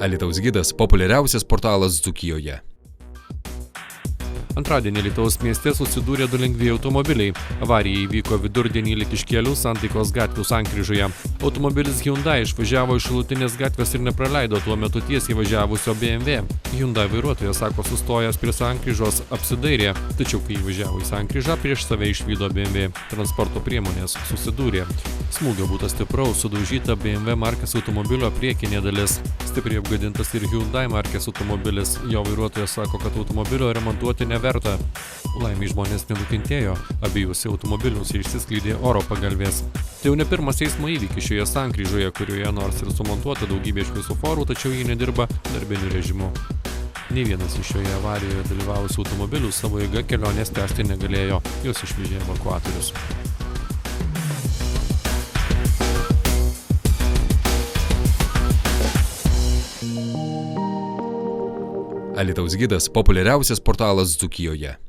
Alytaus gidas – populiariausias portalas Dzūkijoje. Antradienį Alytaus mieste susidūrė du lengvieji automobiliai. Avarija įvyko vidurdienį Lykiškėlių Santaikos gatvių sankryžoje. Automobilis Hyundai išvažiavo iš šalutinės gatvės ir nepraleido tuo metu tiesiai važiavusio BMW. Hyundai vairuotojas sako sustojęs prie sankryžos apsidairė, tačiau kai įvažiavo į sankryžą, prieš save išvydo BMW. Transporto priemonės susidūrė. Smūgio būta stipraus, sudaužyta BMW markės automobilio priekinė dalis. Stipriai apgadintas ir Hyundai markės automobilis. Jo vairuotojas sako, kad automobilio remontuoti neverta. Laimei žmonės nenukentėjo, abiejose automobiliuose išsiskleidė oro pagalvės. Tai jau ne pirmas eismo įvykis šioje sankryžoje, kurioje nors ir sumontuota daugybė šviesoforų, tačiau jie nedirba darbiniu režimu. Nei vienas iš šioje avarijoje dalyvavusių automobilių savo eiga kelionės tęsti negalėjo, juos išvežė evakuatorius. Alytaus gidas – populiariausias portalas Dzūkijoje.